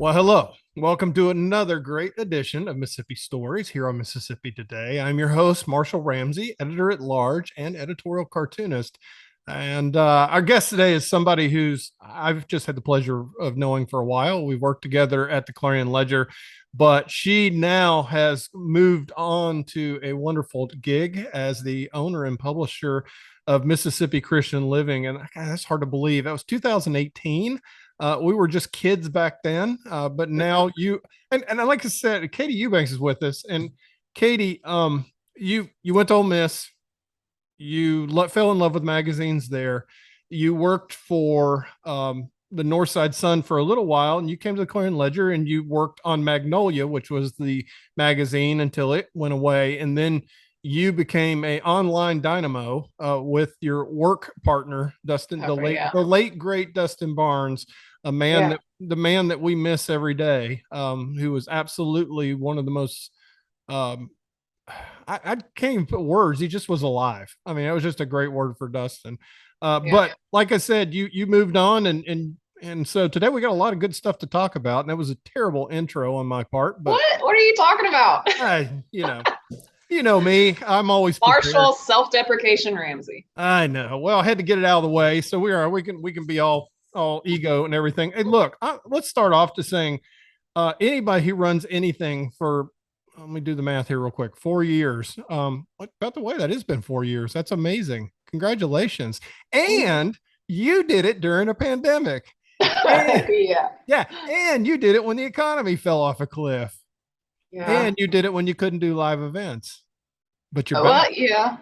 Well, hello. Welcome to another great edition of Mississippi Stories here on Mississippi Today. I'm your host, Marshall Ramsey, editor at large and editorial cartoonist. And our guest today is somebody who's I've just had the pleasure of knowing for a while. We've worked together at the Clarion Ledger, but she now has moved on to a wonderful gig as the owner and publisher of Mississippi Christian Living. And that's hard to believe. That was 2018. We were just kids back then, but now you and like I said, Katie Eubanks is with us. And Katie, you went to Ole Miss. You fell in love with magazines there. You worked for the Northside Sun for a little while, and you came to the Clarion Ledger, and you worked on Magnolia, which was the magazine until it went away, and then you became a online dynamo with your work partner Dustin, the late great Dustin Barnes, a man that the man that we miss every day, who was absolutely one of the most I can't even put words. He just was alive. I mean, it was just a great word for Dustin. But like I said, you moved on, and so today we got a lot of good stuff to talk about. And that was a terrible intro on my part. But what are you talking about? You know me. I'm always prepared. Marshall self-deprecation Ramsey. I know. Well, I had to get it out of the way, so we can be all ego and everything. Hey, look, let's start off to saying anybody who runs anything for, let me do the math here real quick, 4 years. About the way that has been 4 years. That's amazing. Congratulations. And you did it during a pandemic. And, yeah. And you did it when the economy fell off a cliff. Yeah. And you did it when you couldn't do live events. But you're back.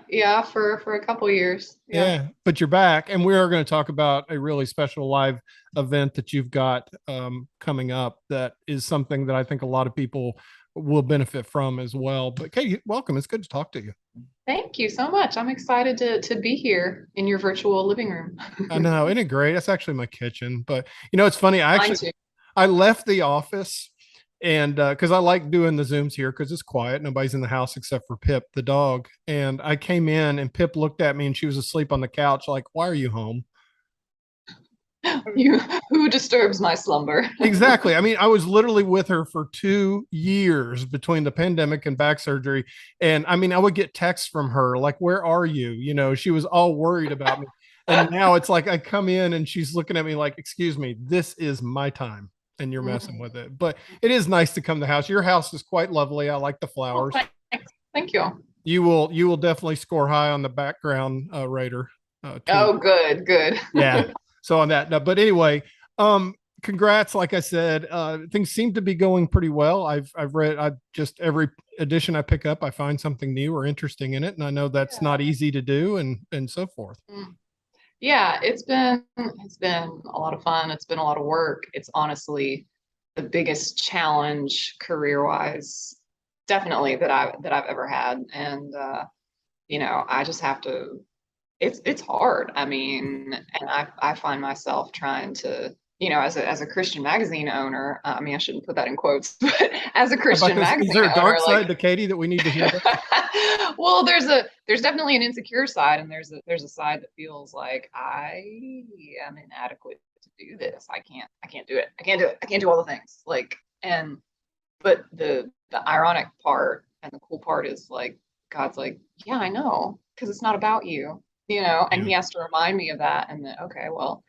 Yeah, for a couple of years. Yeah, but you're back, and we are going to talk about a really special live event that you've got coming up. That is something that I think a lot of people will benefit from as well. But Katie, welcome. It's good to talk to you. Thank you so much. I'm excited to be here in your virtual living room. I know, isn't it great? That's actually my kitchen. But it's funny. I left the office. And because I like doing the Zooms here because it's quiet. Nobody's in the house except for Pip, the dog. And I came in and Pip looked at me and she was asleep on the couch. Like, why are you home? Who disturbs my slumber? Exactly. I mean, I was literally with her for 2 years between the pandemic and back surgery. And I mean, I would get texts from her like, where are you? She was all worried about me. And now it's like I come in and she's looking at me like, excuse me, this is my time. And you're messing with it. But it is nice to come to the house. Your house is quite lovely. I like the flowers. Oh, thank you. You will definitely score high on the background rater. Oh, good. Yeah. So on that. No, but anyway, congrats. Like I said, things seem to be going pretty well. I've read just every edition I pick up, I find something new or interesting in it. And I know that's not easy to do and so forth. Yeah, it's been a lot of fun. It's been a lot of work. It's honestly the biggest challenge career-wise, definitely that I've ever had. And I just have to. It's hard. I mean, and I find myself trying to, as a Christian magazine owner. I mean, I shouldn't put that in quotes, but as a Christian magazine owner, is there a dark side to Katie that we need to hear? Well, there's definitely an insecure side, and there's a side that feels like I am inadequate to do this. I can't do it. I can't do all the things. But the ironic part and the cool part is like God's like, yeah, I know, because it's not about you, and He has to remind me of that. And that, okay, well,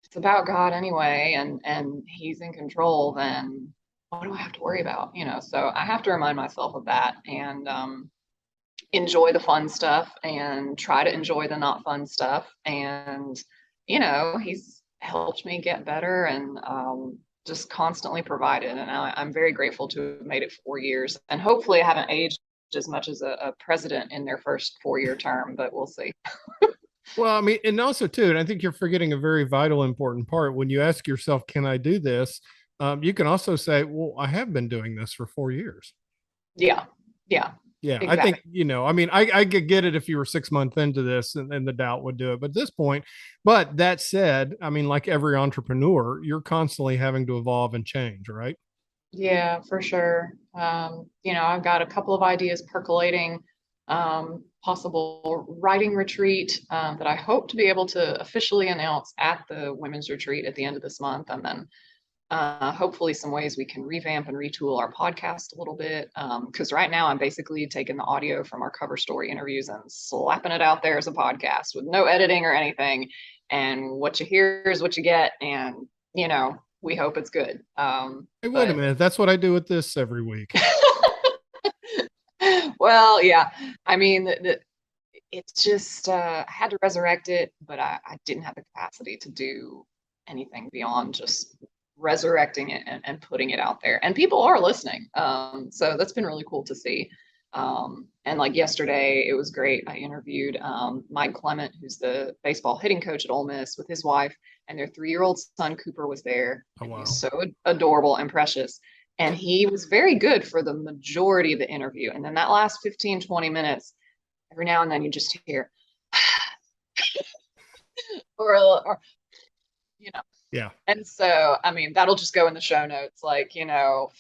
it's about God anyway, and He's in control. Then what do I have to worry about? So I have to remind myself of that and enjoy the fun stuff and try to enjoy the not fun stuff. And, He's helped me get better and just constantly provided. And I'm very grateful to have made it 4 years. And hopefully I haven't aged as much as a president in their first 4-year term, but we'll see. Well, I mean, and also too, and I think you're forgetting a very vital, important part. When you ask yourself, can I do this? You can also say, well, I have been doing this for 4 years. Yeah. Exactly. I think, I mean, I could get it if you were 6 months into this and the doubt would do it. But at this point, but that said, I mean, like every entrepreneur, you're constantly having to evolve and change, right? Yeah, for sure. I've got a couple of ideas percolating, possible writing retreat that I hope to be able to officially announce at the women's retreat at the end of this month. And then hopefully some ways we can revamp and retool our podcast a little bit. Because right now I'm basically taking the audio from our cover story interviews and slapping it out there as a podcast with no editing or anything. And what you hear is what you get. And, we hope it's good. Hey, wait a minute. That's what I do with this every week. Well, yeah. I mean, it's just, I had to resurrect it, but I didn't have the capacity to do anything beyond just resurrecting it and putting it out there. And people are listening. So that's been really cool to see. And like yesterday, it was great. I interviewed Mike Clement, who's the baseball hitting coach at Ole Miss, with his wife, and their 3-year-old son Cooper was there. Oh, wow. He's so adorable and precious. And he was very good for the majority of the interview. And then that last 15, 20 minutes, every now and then you just hear, or Yeah. And so, I mean, that'll just go in the show notes, like,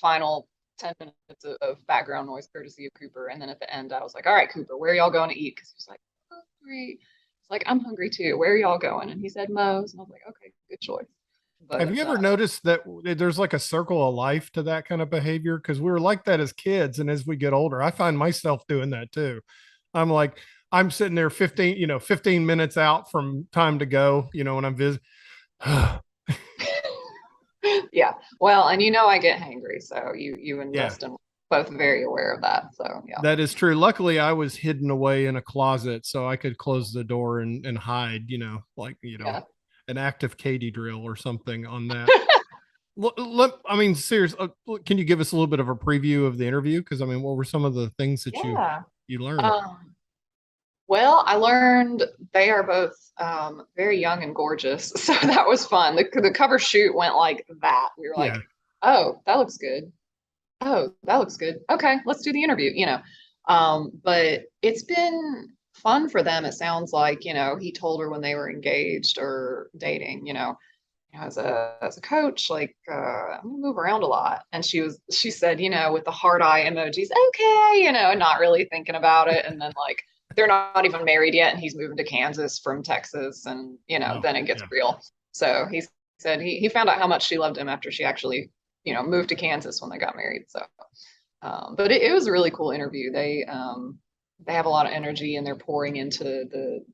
final 10 minutes of background noise courtesy of Cooper. And then at the end, I was like, all right, Cooper, where are y'all going to eat? Because he was like, hungry. It's like, I'm hungry too. Where are y'all going? And he said Moe's. And I was like, okay, good choice. But, have you ever noticed that there's like a circle of life to that kind of behavior? Because we were like that as kids. And as we get older, I find myself doing that too. I'm sitting there 15 minutes out from time to go, when I'm visiting. Yeah. Well, and I get hangry. So you and Justin both very aware of that. So yeah. That is true. Luckily, I was hidden away in a closet so I could close the door and hide, an active Katie drill or something on that. Seriously, can you give us a little bit of a preview of the interview? Because what were some of the things that you learned? Well, I learned they are both very young and gorgeous, so that was fun. The cover shoot went like that. We were like, "Oh, that looks good. Oh, that looks good. Okay, let's do the interview." But it's been fun for them. It sounds like he told her when they were engaged or dating. As a coach, like I'm gonna move around a lot, and she said, with the heart eye emojis, okay, not really thinking about it, and then like they're not even married yet, and he's moving to Kansas from Texas, and then it gets real. So he said he found out how much she loved him after she actually moved to Kansas when they got married. So but it was a really cool interview. They have a lot of energy, and they're pouring into the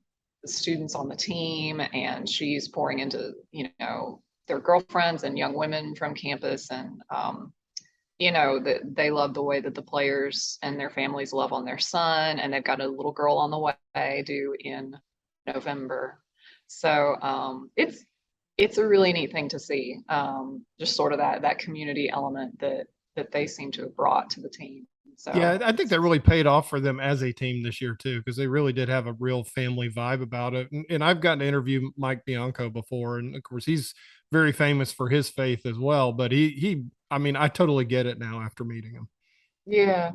students on the team, and she's pouring into their girlfriends and young women from campus, and that they love the way that the players and their families love on their son, and they've got a little girl on the way due in November. So it's a really neat thing to see, just sort of that community element that they seem to have brought to the team. So yeah, I think that really paid off for them as a team this year too, because they really did have a real family vibe about it. And I've gotten to interview Mike Bianco before, and of course he's very famous for his faith as well. But I totally get it now after meeting him. Yeah.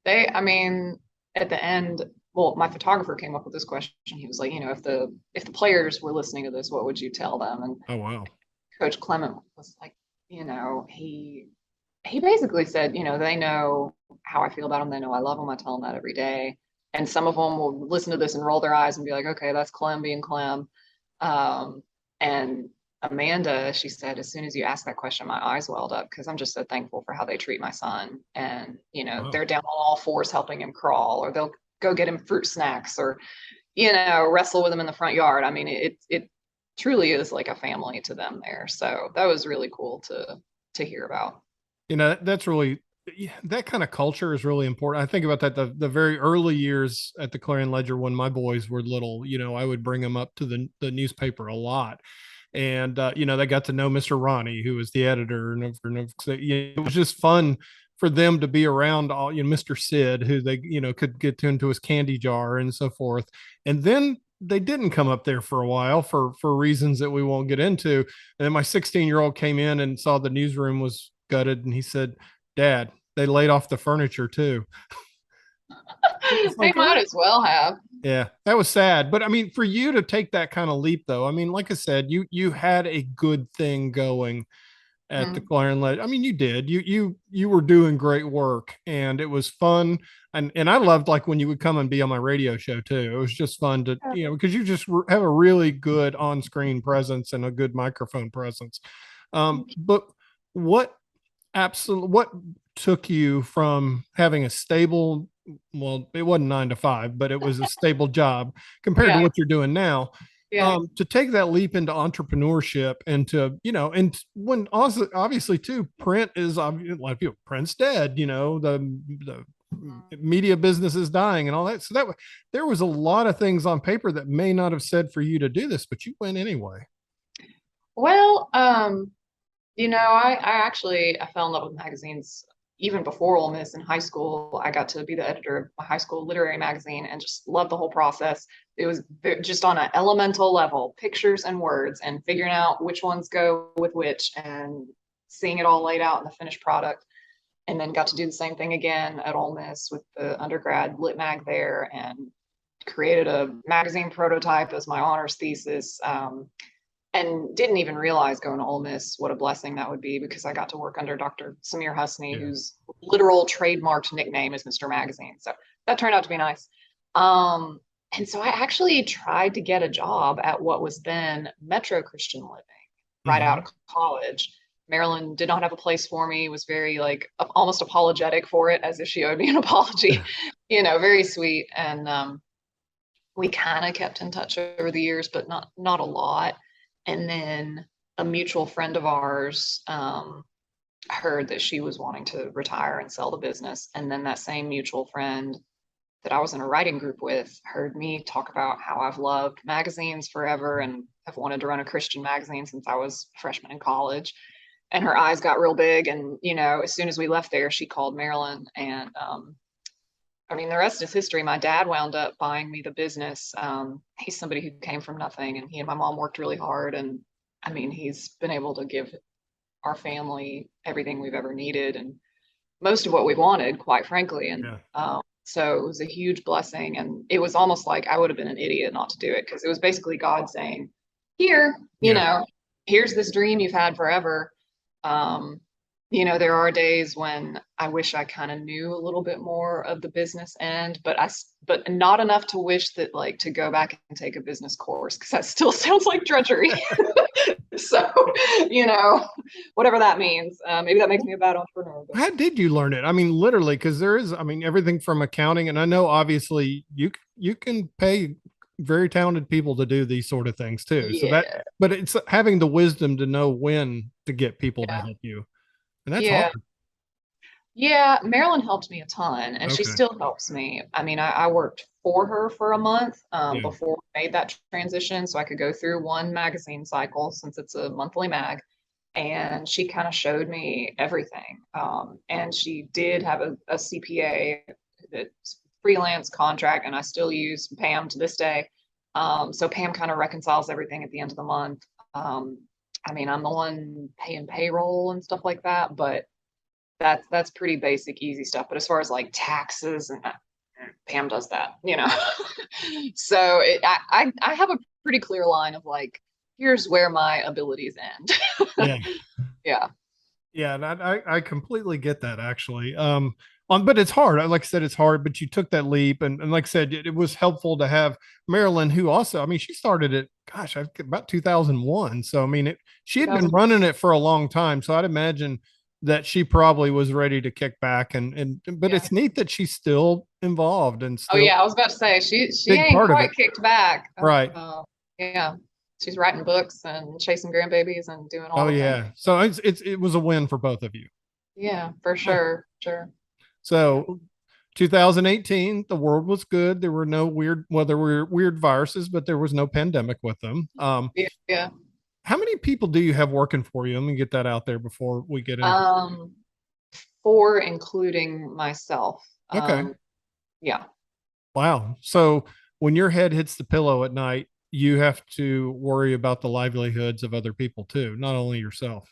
At the end, well, my photographer came up with this question. He was like, if the players were listening to this, what would you tell them? And oh wow, Coach Clement was like, he basically said, they know how I feel about them. They know I love them. I tell them that every day. And some of them will listen to this and roll their eyes and be like, okay, that's Clem being Clem. And Amanda, she said, as soon as you asked that question, my eyes welled up, because I'm just so thankful for how they treat my son. And, they're down on all fours helping him crawl, or they'll go get him fruit snacks, or, wrestle with him in the front yard. It truly is like a family to them there. So that was really cool to hear about. That's really, that kind of culture is really important. I think about that the very early years at the Clarion Ledger when my boys were little. I would bring them up to the newspaper a lot, and they got to know Mr. Ronnie, who was the editor, and it was just fun for them to be around all Mr. Sid, who they could get into his candy jar and so forth. And then they didn't come up there for a while for reasons that we won't get into. And then my 16-year-old came in and saw the newsroom was gutted, and he said, "Dad, they laid off the furniture too." They might as well have. Yeah, that was sad. But for you to take that kind of leap, though, like I said, you had a good thing going at the Clarion Ledger. You did. You were doing great work, and it was fun. And I loved like when you would come and be on my radio show too. It was just fun to because you just have a really good on-screen presence and a good microphone presence. But what what took you from having a stable, well, it wasn't 9 to 5, but it was a stable job compared to Yeah. what you're doing now, Yeah. to take that leap into entrepreneurship and to, and when also obviously too, print is a lot of people, print's dead, the media business is dying and all that. So there was a lot of things on paper that may not have said for you to do this, but you went anyway. Well, I fell in love with magazines even before Ole Miss in high school. I got to be the editor of my high school literary magazine and just loved the whole process. It was just on an elemental level, pictures and words, and figuring out which ones go with which and seeing it all laid out in the finished product. And then got to do the same thing again at Ole Miss with the undergrad lit mag there, and created a magazine prototype as my honors thesis. And didn't even realize going to Ole Miss what a blessing that would be, because I got to work under Dr. Samir Husney, Yeah. whose literal trademarked nickname is Mr. Magazine. So that turned out to be nice. And so I actually tried to get a job at what was then Metro Christian Living right out of college. Marilyn did not have a place for me, was very like almost apologetic for it, as if she owed me an apology, very sweet. And we kind of kept in touch over the years, but not a lot. And then a mutual friend of ours heard that she was wanting to retire and sell the business. And then that same mutual friend that I was in a writing group with heard me talk about how I've loved magazines forever and have wanted to run a Christian magazine since I was a freshman in college. And her eyes got real big. And, as soon as we left there, she called Marilyn. And the rest is history. My dad wound up buying me the business. He's somebody who came from nothing, and he and my mom worked really hard. And he's been able to give our family everything we've ever needed and most of what we wanted, quite frankly. And so it was a huge blessing. And it was almost like I would have been an idiot not to do it, because it was basically God saying, here, here's this dream you've had forever. There are days when I wish I kind of knew a little bit more of the business end, but not enough to wish that, like, to go back and take a business course, because that still sounds like drudgery. So, whatever that means. Maybe that makes me a bad entrepreneur. But. How did you learn it? Literally, because there is, everything from accounting, and I know obviously you can pay very talented people to do these sort of things too. Yeah. But it's having the wisdom to know when to get people to help you. And that's hard. Yeah, Marilyn helped me a ton, and she still helps me. I worked for her for a month before we made that transition, so I could go through one magazine cycle, since it's a monthly mag. And she kind of showed me everything. And she did have a CPA that's freelance contract, and I still use Pam to this day. So Pam kind of reconciles everything at the end of the month. I'm the one paying payroll and stuff like that, but that's pretty basic, easy stuff. But as far as like taxes, and Pam does that, So I have a pretty clear line of like, here's where my abilities end. Yeah. And I completely get that, actually. But it's hard. Like I said, it's hard, but you took that leap. And like I said, it was helpful to have Marilyn, who also, she started it, gosh, about 2001. So, she had been running it for a long time. So I'd imagine that she probably was ready to kick back. But it's neat that she's still involved and still. Oh yeah, I was about to say, she ain't quite kicked back. Right. Yeah. She's writing books and chasing grandbabies and doing all. Oh yeah. Things. So it was a win for both of you. Yeah, for sure. Sure. So 2018, the world was good. There were no there were weird viruses, but there was no pandemic with them. Yeah. How many people do you have working for you? Let me get that out there before we get in. 4, including myself. Okay. Yeah. Wow. So when your head hits the pillow at night, you have to worry about the livelihoods of other people too, not only yourself.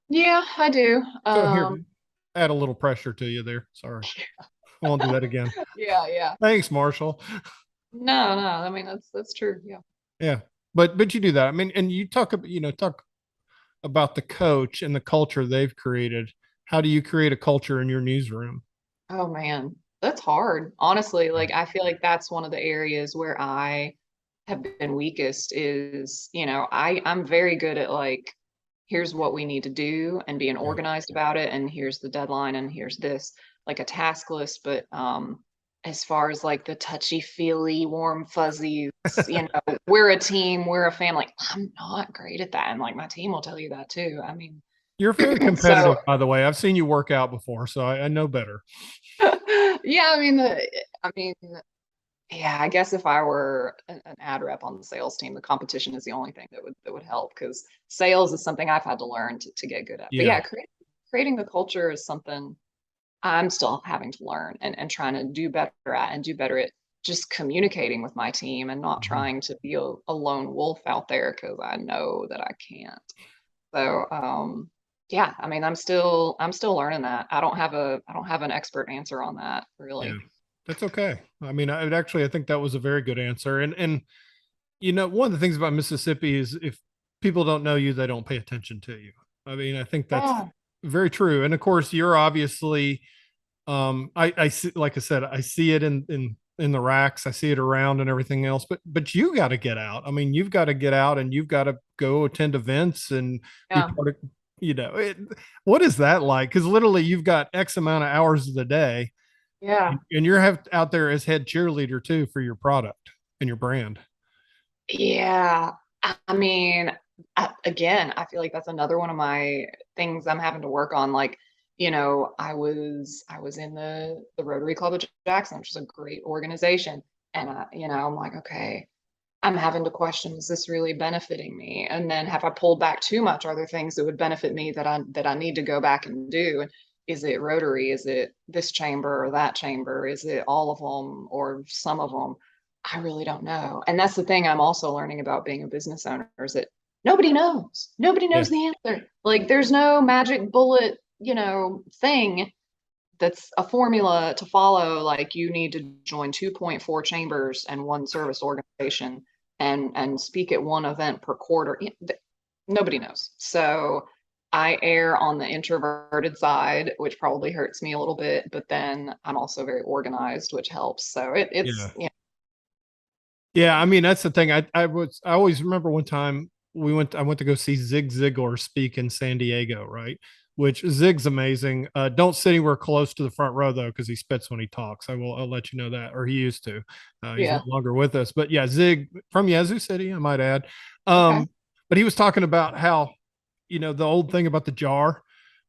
Yeah, I do. So here, add a little pressure to you there. Sorry. I won't do that again. Yeah. Thanks, Marshall. No. That's true. Yeah. Yeah. But you do that. And you talk about the coach and the culture they've created. How do you create a culture in your newsroom? Oh man, that's hard. Honestly, like I feel like that's one of the areas where I have been weakest is, I'm very good at like, here's what we need to do and being Yeah. organized about it. And here's the deadline and here's this, like a task list. But as far as like the touchy feely, warm fuzzies, we're a team, we're a family. I'm not great at that. And like my team will tell you that too. I mean, You're very so competitive, by the way. I've seen you work out before, so I know better. yeah, I mean, yeah, I guess if I were an ad rep on the sales team, the competition is the only thing that would help because sales is something I've had to learn to get good at. But Yeah. yeah, creating the culture is something I'm still having to learn and trying to do better at and do better at just communicating with my team and not Mhm. trying to be a lone wolf out there because I know that I can't. So yeah, I mean I'm still learning that. I don't have an expert answer on that Yeah. really. That's okay. I mean, I think that was a very good answer. And one of the things about Mississippi is if people don't know you, they don't pay attention to you. I mean, I think that's Yeah. very true. And of course, you're obviously I see, like I said, I see it in the racks, I see it around and everything else, but you got to get out. I mean, you've got to get out and you've got to go attend events and be Yeah. part of, what is that like? Because literally you've got X amount of hours of the day Yeah. and you're out there as head cheerleader too for your product and your brand. Yeah. I mean, again, I feel like that's another one of my things I'm having to work on. Like, I was in the Rotary Club of Jackson, which is a great organization. And I'm like, okay, I'm having to question, is this really benefiting me? And then have I pulled back too much? Are there things that would benefit me that I need to go back and do? And is it Rotary? Is it this chamber or that chamber? Is it all of them or some of them? I really don't know. And that's the thing I'm also learning about being a business owner is that nobody knows. Nobody Yeah. knows the answer. Like there's no magic bullet, thing that's a formula to follow. Like you need to join 2.4 chambers and one service organization and speak at one event per quarter. Nobody knows. So I err on the introverted side, which probably hurts me a little bit, but then I'm also very organized, which helps. So it's Yeah. Yeah, I mean that's the thing. I always remember one time I went to go see Zig Ziglar speak in San Diego, right? Which Zig's amazing. Don't sit anywhere close to the front row though, because he spits when he talks. I'll let you know that, or he used to. He's no yeah. longer with us. But yeah, Zig from Yazoo City, I might add. Okay. But he was talking about how, the old thing about the jar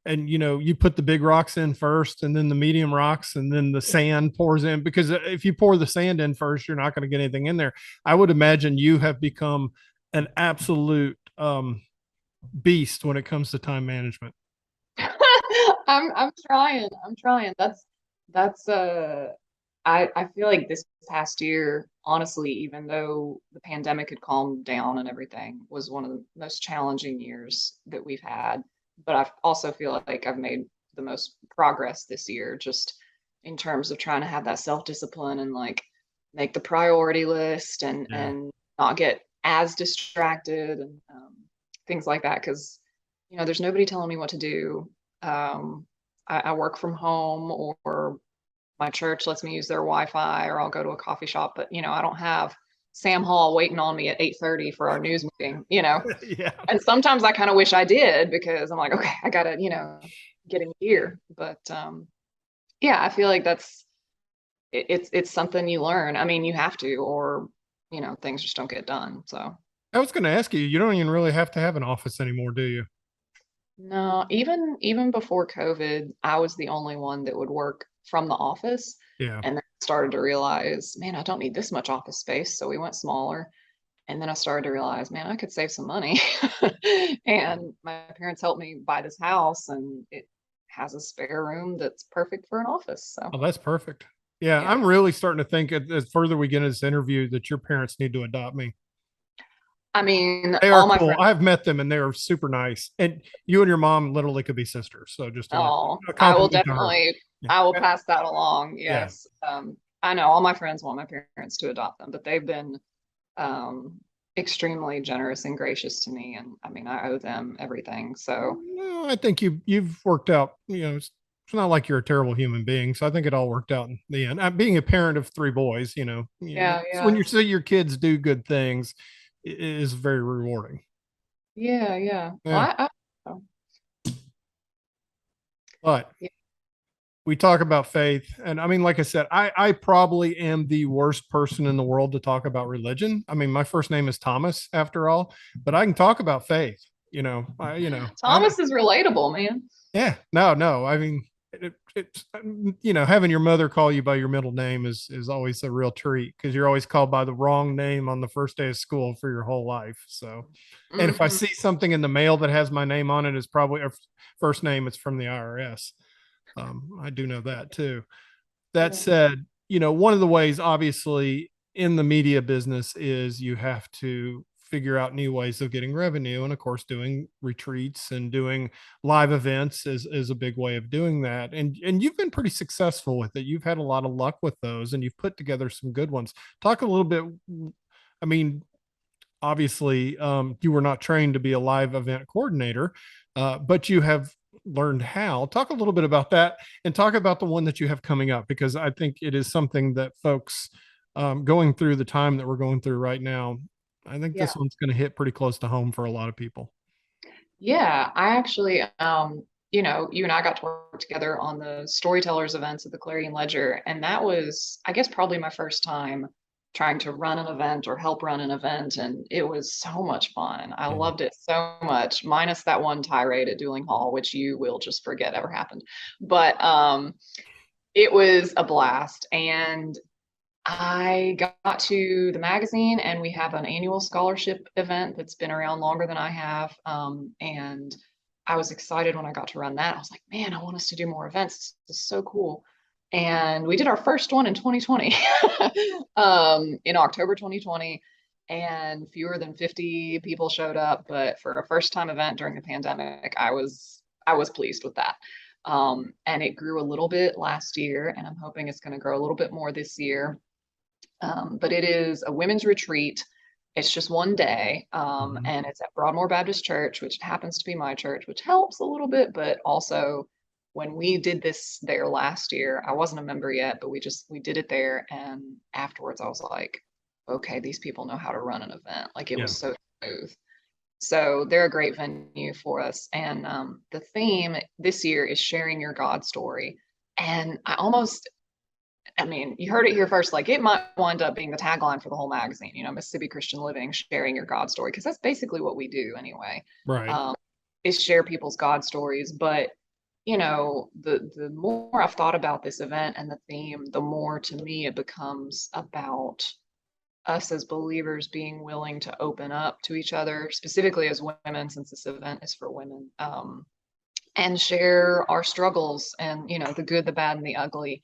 and you put the big rocks in first and then the medium rocks and then the sand pours in, because if you pour the sand in first you're not going to get anything in there. I would imagine you have become an absolute beast when it comes to time management. I'm trying. I'm trying. That's I feel like this past year, honestly, even though the pandemic had calmed down and everything, was one of the most challenging years that we've had. But I also feel like I've made the most progress this year, just in terms of trying to have that self-discipline and like make the priority list Yeah. and not get as distracted and things like that. Because there's nobody telling me what to do. I work from home or my church lets me use their Wi-Fi or I'll go to a coffee shop, but I don't have Sam Hall waiting on me at 8:30 for our news meeting. Yeah. And sometimes I kind of wish I did because I'm like, okay, I gotta, get in gear. But yeah, I feel like it's something you learn. I mean, you have to, or things just don't get done. So I was going to ask you, you don't even really have to have an office anymore, do you? no, even before COVID, I was the only one that would work from the office. Yeah. And then I started to realize, man, I don't need this much office space. So we went smaller. And then I started to realize, man, I could save some money. And my parents helped me buy this house and it has a spare room that's perfect for an office. So Oh, that's perfect. Yeah, yeah. I'm really starting to think as further we get into this interview that your parents need to adopt me. I mean, They are all my cool. friends, I've met them and they are super nice. And you and your mom literally could be sisters. So just to let oh, a I will compliment to her. definitely, Yeah. I will pass that along. Yeah. Yes. I know all my friends want my parents to adopt them, but they've been um, extremely generous and gracious to me. And I mean, I owe them everything. So No, I think you've worked out, it's not like you're a terrible human being. So I think it all worked out in the end. Being a parent of three boys, yeah, so when yeah, you see your kids do good things, it is very rewarding. yeah, yeah. Well, Yeah. So, But yeah. we talk about faith. And I mean, like I said, I probably am the worst person in the world to talk about religion. I mean, my first name is Thomas after all, but I can talk about faith. I Thomas is relatable, man. yeah, no. I mean, it's having your mother call you by your middle name is always a real treat because you're always called by the wrong name on the first day of school for your whole life. So, and if I Mhm. see something in the mail that has my name on it, it's probably a first name. It's from the IRS. I do know that too. That Yeah. said, one of the ways, obviously, in the media business is you have to figure out new ways of getting revenue. And of course, doing retreats and doing live events is a big way of doing that. And you've been pretty successful with it. You've had a lot of luck with those and you've put together some good ones. Talk a little bit. I mean, obviously, you were not trained to be a live event coordinator, but you have learned how. Talk a little bit about that and talk about the one that you have coming up, because I think it is something that folks going through the time that we're going through right now, I think Yeah. this one's going to hit pretty close to home for a lot of people. Yeah, I actually, you and I got to work together on the storytellers events at the Clarion Ledger, and that was, I guess, probably my first time trying to run an event or help run an event, and it was so much fun. I Yeah. loved it so much, minus that one tirade at Dueling Hall, which you will just forget ever happened. But it was a blast, and I got to the magazine, and we have an annual scholarship event that's been around longer than I have. And I was excited when I got to run that. I was like, man, I want us to do more events. This is so cool. And we did our first one in 2020, in October 2020, and fewer than 50 people showed up. But for a first time event during the pandemic, I was pleased with that. And it grew a little bit last year, and I'm hoping it's going to grow a little bit more this year. But it is a women's retreat. It's just one day, Mhm. and it's at Broadmoor Baptist Church, which happens to be my church, which helps a little bit. But also, when we did this there last year, I wasn't a member yet, but we did it there, and afterwards, I was like, okay, these people know how to run an event. Like it Yeah. was so smooth. So they're a great venue for us. And the theme this year is sharing your God story. And I mean, you heard it here first. Like, it might wind up being the tagline for the whole magazine, Mississippi Christian Living, sharing your God story, because that's basically what we do anyway, Right. um, is share people's God stories. But, the more I've thought about this event and the theme, the more to me it becomes about us as believers being willing to open up to each other, specifically as women, since this event is for women, and share our struggles and the good, the bad, and the ugly,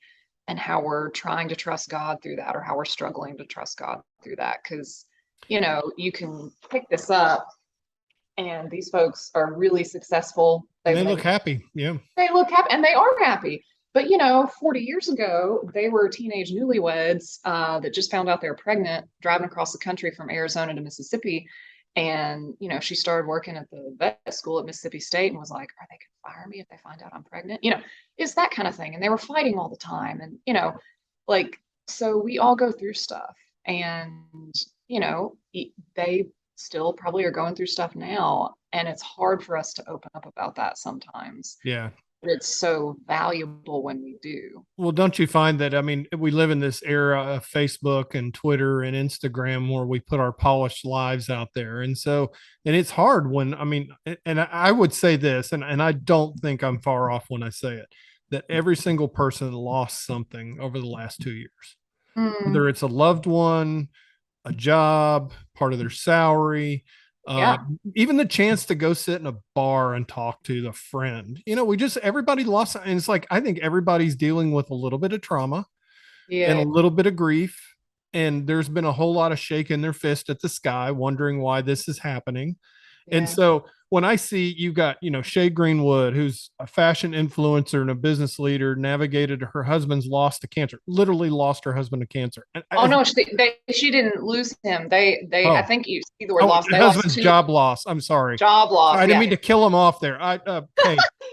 and how we're trying to trust God through that, or how we're struggling to trust God through that. Because you can pick this up, and these folks are really successful. And They've they made look happy. Yeah. they look happy, and they are happy. But 40 years ago, they were teenage newlyweds that just found out they were pregnant, driving across the country from Arizona to Mississippi. And she started working at the vet school at Mississippi State and was like, "Are they gonna fire me if they find out I'm pregnant?" It's that kind of thing. And they were fighting all the time. And like, so we all go through stuff, and they still probably are going through stuff now. And it's hard for us to open up about that sometimes, Yeah. but it's so valuable when we do. Well, don't you find that? I mean, we live in this era of Facebook and Twitter and Instagram where we put our polished lives out there. And so, and it's hard when, I mean, and I would say this, and I don't think I'm far off when I say it, that every single person lost something over the last 2 years, Mm, whether it's a loved one, a job, part of their salary, uh, yeah, even the chance to go sit in a bar and talk to the friend. We just, everybody lost. And it's like, I think everybody's dealing with a little bit of trauma and a yeah, little bit of grief. And there's been a whole lot of shaking their fist at the sky, wondering why this is happening. And yeah, so when I see you got, Shay Greenwood, who's a fashion influencer and a business leader, navigated her husband's loss to cancer, literally lost her husband to cancer. And oh no, she didn't lose him. They I oh, think you see the word oh, lost. They lost husband's two. job loss. I'm sorry. Job loss. I didn't Yeah. mean to kill him off there. Hey, No,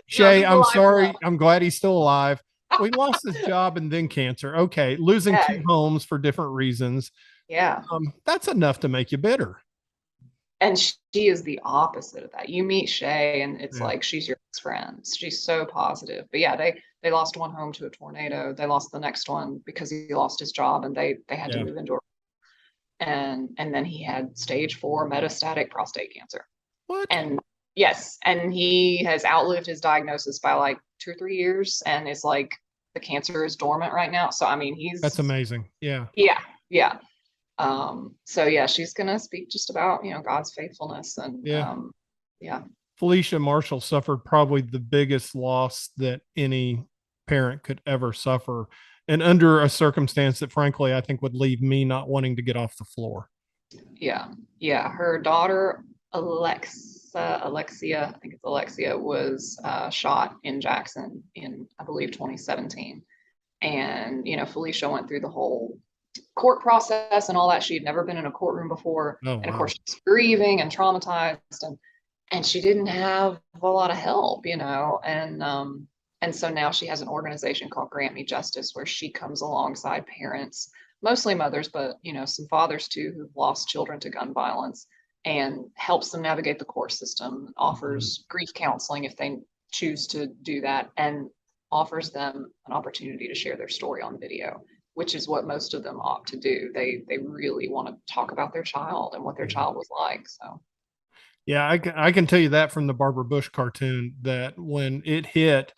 Shay, he's I'm alive and well. sorry. I'm glad he's still alive. We lost his job and then cancer. Okay, losing two Yeah, homes for different reasons. yeah. That's enough to make you bitter. and she is the opposite of that. You meet Shay and it's Yeah. like she's your best friend. She's so positive. But yeah, they lost one home to a tornado. They lost the next one because he lost his job and they had to Yeah. move into and then he had stage 4 metastatic prostate cancer. What? And yes, and he has outlived his diagnosis by like 2 or 3 years, and it's like the cancer is dormant right now. So I mean, That's he's amazing. Yeah. yeah, yeah. So yeah, she's gonna speak just about, God's faithfulness and Yeah. yeah. Felicia Marshall suffered probably the biggest loss that any parent could ever suffer, and under a circumstance that, frankly, I think would leave me not wanting to get off the floor. Yeah, yeah. Her daughter Alexia, I think it's Alexia, was shot in Jackson in, I believe, 2017. And Felicia went through the whole court process and all that. She had never been in a courtroom before, Oh, and of wow. course she's grieving and traumatized, and she didn't have a lot of help, and so now she has an organization called Grant Me Justice, where she comes alongside parents, mostly mothers, but some fathers too, who've lost children to gun violence, and helps them navigate the court system, Mhm. offers grief counseling if they choose to do that, and offers them an opportunity to share their story on video, which is what most of them opt to do. They really want to talk about their child and what their Yeah. child was like. So Yeah, I can tell you that from the Barbara Bush cartoon, that when it hit,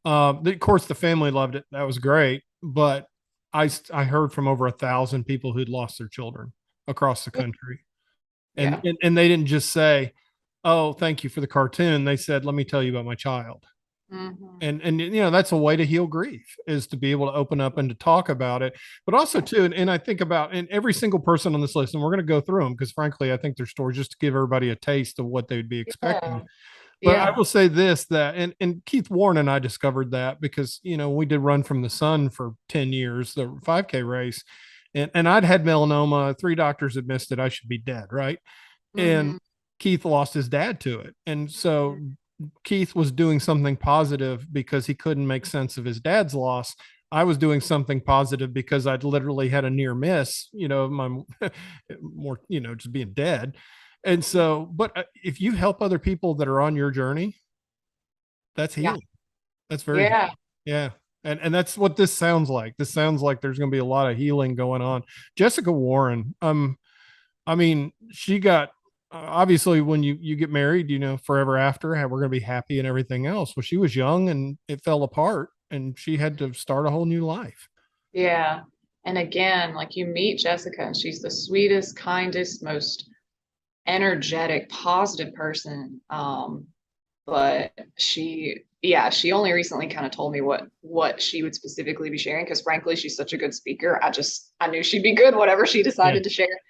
of course the family loved it. That was great, but I heard from over 1,000 people who'd lost their children across the country, yeah. and they didn't just say, "Oh, thank you for the cartoon." They said, "Let me tell you about my child." Mm-hmm. And that's a way to heal grief, is to be able to open up and to talk about it. But also too, and I think about, and every single person on this list, and we're going to go through them because frankly I think their stories, just to give everybody a taste of what they'd be expecting. Yeah. But I Yeah. will say this, that and Keith Warren and I discovered that because we did Run from the Sun for 10 years, the 5K race, and I'd had melanoma. 3 doctors had missed it. I should be dead, right? And Mm-hmm. Keith lost his dad to it. And so Keith was doing something positive because he couldn't make sense of his dad's loss. I was doing something positive because I'd literally had a near miss, my more, just being dead. And so, but if you help other people that are on your journey, that's Yeah. healing. That's very healing. Yeah. Yeah. And that's what this sounds like. This sounds like there's going to be a lot of healing going on. Jessica Warren, I mean, she got, obviously when you get married, forever after, we're going to be happy and everything else. Well, she was young and it fell apart, and she had to start a whole new life. Yeah. And again, like you meet Jessica and she's the sweetest, kindest, most energetic, positive person. But she only recently kind of told me what she would specifically be sharing, because frankly, she's such a good speaker. I knew she'd be good, whatever she Yeah. decided to share.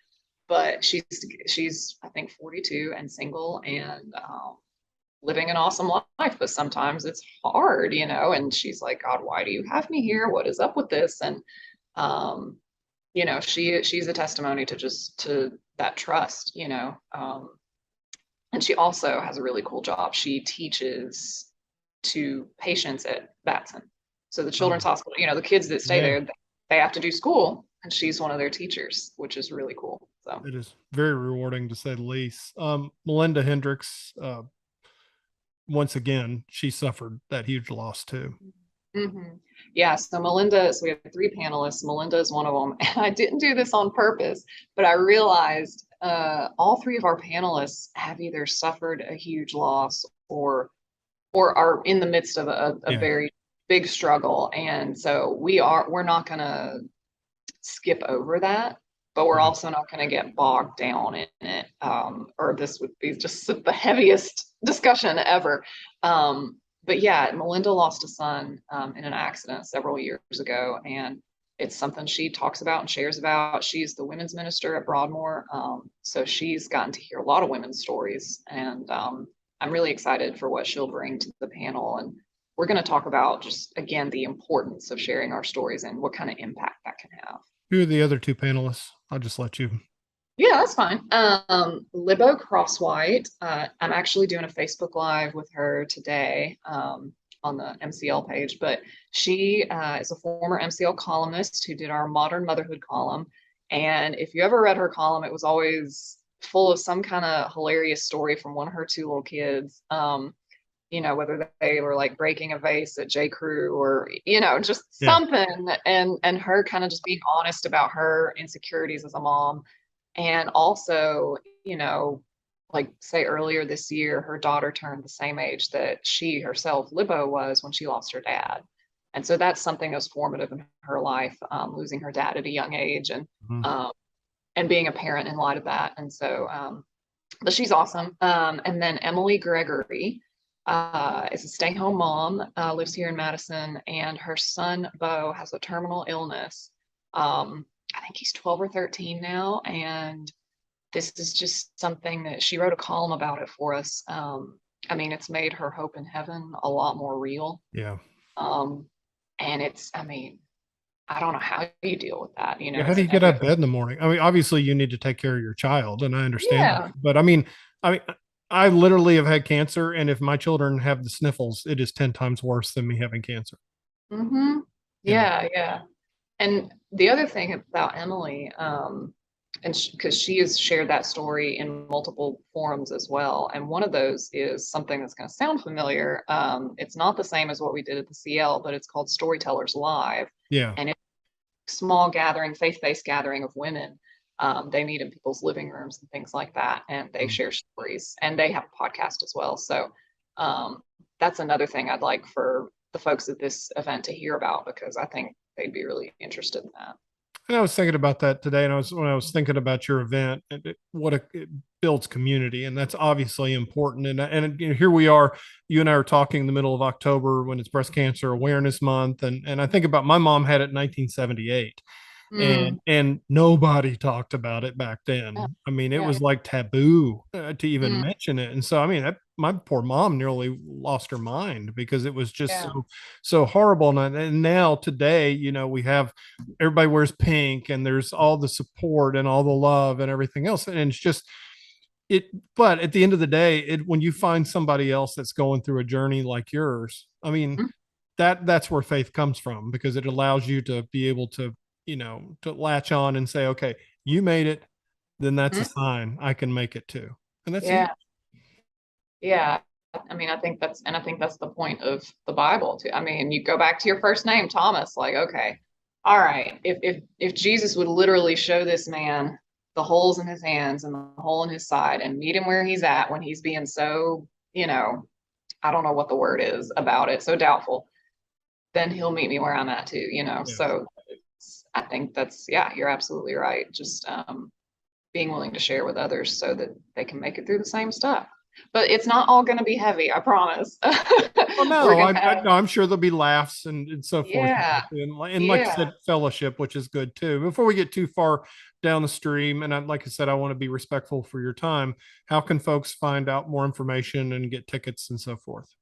But she's I think 42 and single, and living an awesome life, but sometimes it's hard, and she's like, God, why do you have me here? What is up with this? And um, she's a testimony to that trust, and she also has a really cool job. She teaches to patients at Batson. So the Oh, children's hospital, the kids that stay yeah. there, they have to do school, and she's one of their teachers, which is really cool. So It is very rewarding, to say the least. Melinda Hendricks, once again, she suffered that huge loss too. mm-hmm. Yeah, so we have 3 panelists. Melinda is one of them. And I didn't do this on purpose, but I realized all 3 of our panelists have either suffered a huge loss or are in the midst of a Yeah. very big struggle. And so we're not gonna skip over that, but we're Yeah. also not gonna get bogged down in it. Or this would be just the heaviest discussion ever. But yeah, Melinda lost a son in an accident several years ago, and it's something she talks about and shares about. She's the women's minister at Broadmoor, so she's gotten to hear a lot of women's stories, and I'm really excited for what she'll bring to the panel. And we're going to talk about just again the importance of sharing our stories and what kind of impact that can have. Who are the other 2 panelists? I'll just let you. Yeah, that's fine. Libo Crosswhite. I'm actually doing a Facebook Live with her today on the MCL page, but she is a former MCL columnist who did our Modern Motherhood column. And if you ever read her column, it was always full of some kind of hilarious story from one of her two little kids. Whether they were like breaking a vase at J. Crew or, just Yeah. something, and her kind of just being honest about her insecurities as a mom. And also, like say earlier this year, her daughter turned the same age that she herself, Libo, was when she lost her dad. And so that's something that was formative in her life, losing her dad at a young age, Mhm. and being a parent in light of that. And so, but she's awesome. And then Emily Gregory is a stay-home mom, lives here in Madison, and her son Bo has a terminal illness. I think he's 12 or 13 now, and this is just something that she wrote a column about it for us. It's made her hope in heaven a lot more real. Yeah. Um, and I don't know how you deal with that. Yeah. How It's do you get out of bed in the morning? I mean, obviously you need to take care of your child, and I understand that. yeah. But I mean, I literally have had cancer, and if my children have the sniffles, it is 10 times worse than me having cancer. Mm-hmm. You know. Yeah, yeah. And the other thing about Emily, and because she has shared that story in multiple forums as well, and one of those is something that's going to sound familiar. It's not the same as what we did at the CL, but it's called Storytellers Live, Yeah. and it's a small gathering, faith-based gathering of women. They meet in people's living rooms and things like that, and they Mm. share stories, and they have a podcast as well. So um, that's another thing I'd like for the folks at this event to hear about, because I think they'd be really interested in that. And I was thinking about that today, and when I was thinking about your event, it builds community, and that's obviously important. And here we are, you and I are talking in the middle of October when it's Breast Cancer Awareness Month, and I think about my mom had it in 1978, Mm, and nobody talked about it back yeah, then. I mean, it yeah. was like taboo to even Mm, mention it. And so, I mean, my poor mom nearly lost her mind because it was just yeah. so horrible. And now today, we have everybody wears pink, and there's all the support and all the love and everything else. And it's just it. But at the end of the day, when you find somebody else that's going through a journey like yours, I mean, Mm, that's where faith comes from, because it allows you to be able to to latch on and say, okay, you made it, then that's a mm, sign I can make it too. And that's huge. yeah. Yeah. I think that's the point of the Bible too. I mean, you go back to your first name, Thomas, like, okay, all right, if Jesus would literally show this man the holes in his hands and the hole in his side and meet him where he's at when he's being so, I don't know what the word is about it, so doubtful, then he'll meet me where I'm at too. Yeah. So I think that's, yeah, you're absolutely right. Just being willing to share with others so that they can make it through the same stuff. But it's not all going to be heavy, I promise. Well, We're no, going to have, no, I'm sure there'll be laughs and so forth, yeah, and like I yeah. said, fellowship, which is good too. Before we get too far down the stream, and like I said, I want to be respectful for your time. How can folks find out more information and get tickets and so forth?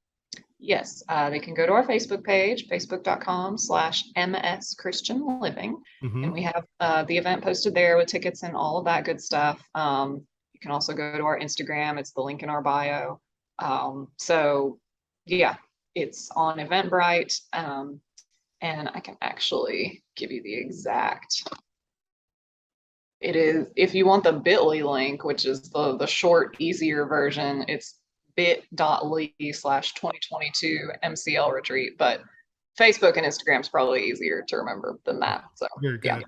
Yes, they can go to our Facebook page, facebook.com/MS Christian Living. Mm-hmm. And we have the event posted there with tickets and all of that good stuff. You can also go to our Instagram, it's the link in our bio. So, yeah, it's on Eventbrite. And I can actually give you the exact. It is, if you want the bit.ly link, which is the short, easier version, it's bit.ly/2022 MCL retreat. But Facebook and Instagram is probably easier to remember than that. So, Very yeah. good.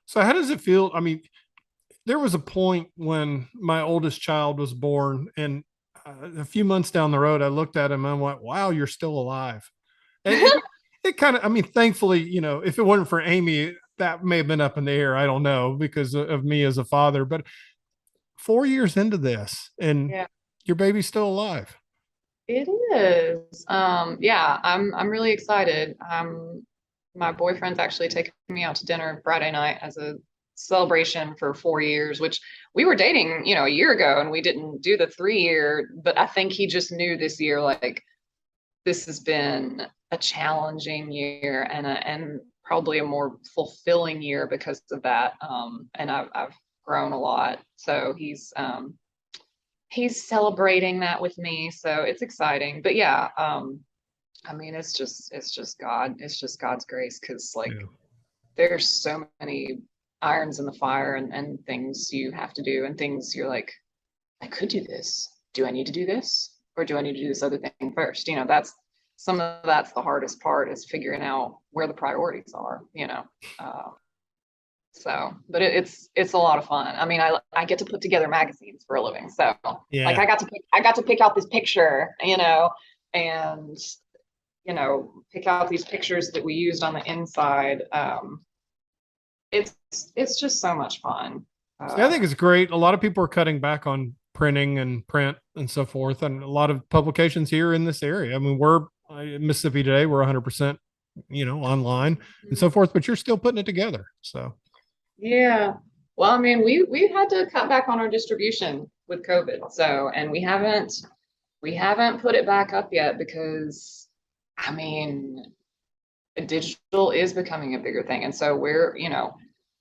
So, how does it feel? I mean, there was a point when my oldest child was born, and a few months down the road, I looked at him and I went, "Wow, you're still alive." And it kind of, I mean, thankfully, if it wasn't for Amy, that may have been up in the air. I don't know, because of me as a father. But 4 years into this, and Yeah, your baby's still alive. it is. Yeah, I'm really excited. My boyfriend's actually taking me out to dinner Friday night as a celebration for 4 years, which we were dating, a year ago, and we didn't do the 3 year, but I think he just knew this year, like, this has been a challenging year and probably a more fulfilling year because of that. And I've grown a lot. So he's celebrating that with me. So it's exciting. But yeah, it's just God. It's just God's grace, because like Yeah. there's so many irons in the fire and things you have to do and things you're like, I could do this. Do I need to do this? Or do I need to do this other thing first? That's some of that's the hardest part, is figuring out where the priorities are. Uh, but it's a lot of fun. I mean, I get to put together magazines for a living. So like Yeah. I got to pick out this picture, and pick out these pictures that we used on the inside. It's just so much fun. See, I think it's great. A lot of people are cutting back on printing and print and so forth, and a lot of publications here in this area. I mean, we're in Mississippi Today, we're 100%, online and so forth, but you're still putting it together. So, Yeah. Well, I mean, we've had to cut back on our distribution with COVID. So, and we haven't put it back up yet because, I mean, digital is becoming a bigger thing. And so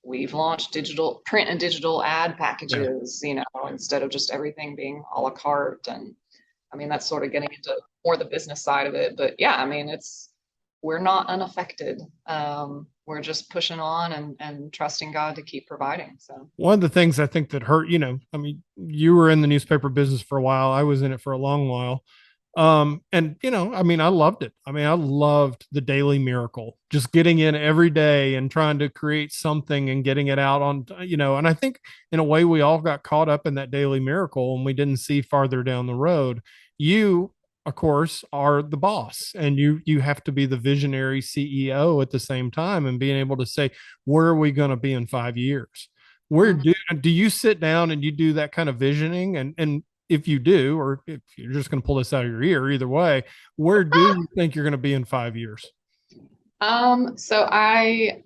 we've launched digital print and digital ad packages, instead of just everything being a la carte. And I mean, that's sort of getting into more the business side of it. But yeah, I mean, we're not unaffected. We're just pushing on and trusting God to keep providing. So one of the things I think that hurt, I mean, you were in the newspaper business for a while. I was in it for a long while. And I mean, I loved it. I mean, I loved the Daily Miracle, just getting in every day and trying to create something and getting it out on, and I think in a way we all got caught up in that Daily Miracle and we didn't see farther down the road. You, of course, are the boss, and you have to be the visionary CEO at the same time, and being able to say, where are we going to be in 5 years? Where do you sit down and you do that kind of visioning? And if you do, or if you're just going to pull this out of your ear, either way, where do you think you're going to be in 5 years? So it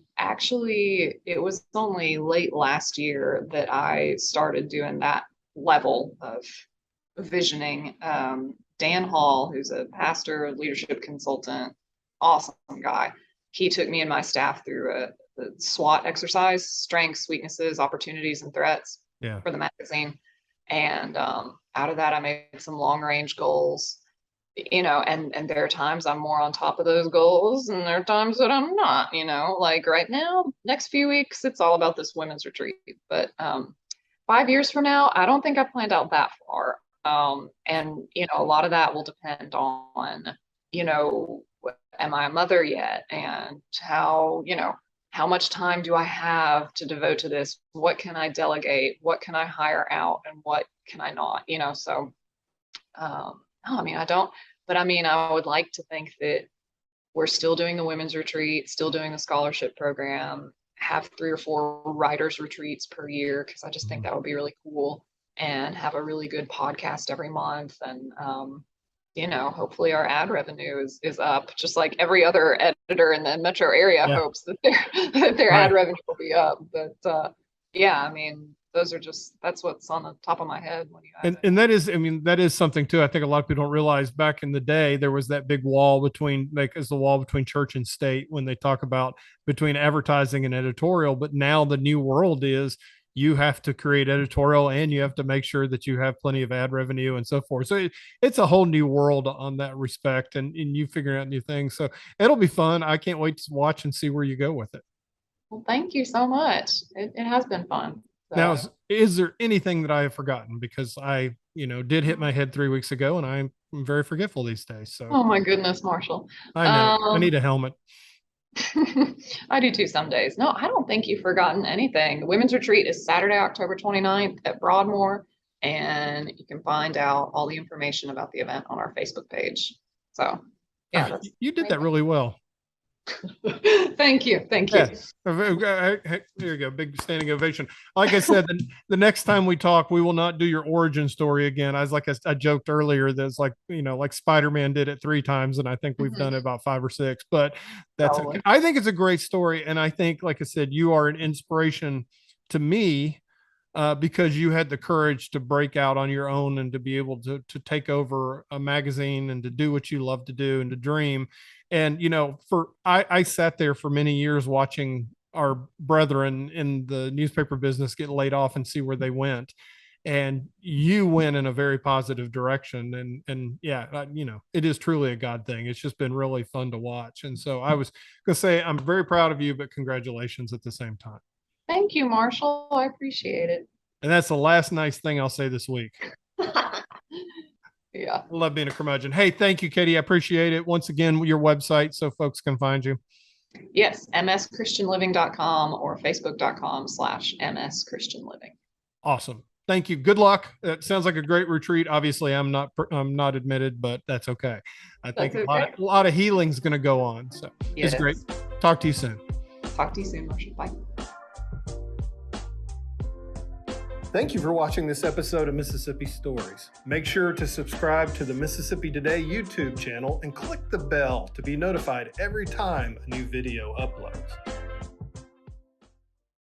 was only late last year that I started doing that level of visioning. Dan Hall, who's a pastor, leadership consultant, awesome guy. He took me and my staff through the SWOT exercise: strengths, weaknesses, opportunities, and threats, for the magazine. And out of that, I made some long range goals, and there are times I'm more on top of those goals, and there are times that I'm not, like right now, next few weeks, it's all about this women's retreat. But 5 years from now, I don't think I planned out that far. And, a lot of that will depend on, am I a mother yet? And how much time do I have to devote to this? What can I delegate? What can I hire out? And what can I not? So, no, I mean, I don't, but I mean, I would like to think that we're still doing the women's retreat, still doing the scholarship program, have 3 or 4 writers retreats per year, because I just think that would be really cool, and have a really good podcast every month. And, hopefully our ad revenue is up, just like every other editor in the metro area hopes that their ad revenue will be up. But yeah, I mean, that's what's on the top of my head when you ask. And that is, I mean, that is something too. I think a lot of people don't realize back in the day, there was that big wall between, like, as the wall between church and state when they talk about between advertising and editorial. But now the new world is, you have to create editorial and you have to make sure that you have plenty of ad revenue and so forth. So it's a whole new world on that respect, and you figuring out new things. So it'll be fun. I can't wait to watch and see where you go with it. Well, thank you so much. It has been fun. So. Now, is there anything that I have forgotten? Because I, did hit my head 3 weeks ago, and I'm very forgetful these days. So, oh my goodness, Marshall. I know I need a helmet. I do too some days. No, I don't think you've forgotten anything. The women's retreat is Saturday, October 29th at Broadmoor, and you can find out all the information about the event on our Facebook page. So, yeah, you did that really well. Thank you. Yes. There you go. Big standing ovation. Like I said, the next time we talk, we will not do your origin story again. I joked earlier, that's like, like Spider-Man did it 3 times, and I think we've done it about 5 or 6, but that's okay. I think it's a great story. And I think, like I said, you are an inspiration to me, because you had the courage to break out on your own and to be able to take over a magazine and to do what you love to do and to dream. And, I sat there for many years watching our brethren in the newspaper business get laid off and see where they went. And you went in a very positive direction. And yeah, it is truly a God thing. It's just been really fun to watch. And so I was going to say, I'm very proud of you, but congratulations at the same time. Thank you, Marshall. I appreciate it. And that's the last nice thing I'll say this week. Yeah. I love being a curmudgeon. Hey, thank you, Katie. I appreciate it. Once again, your website so folks can find you. Yes, mschristianliving.com or facebook.com/mschristianliving. Awesome. Thank you. Good luck. It sounds like a great retreat. Obviously, I'm not admitted, but that's okay. I think That's a lot of healing is going to go on. So Yes. it's great. Talk to you soon. Talk to you soon, Marshall. Bye. Thank you for watching this episode of Mississippi Stories. Make sure to subscribe to the Mississippi Today YouTube channel and click the bell to be notified every time a new video uploads.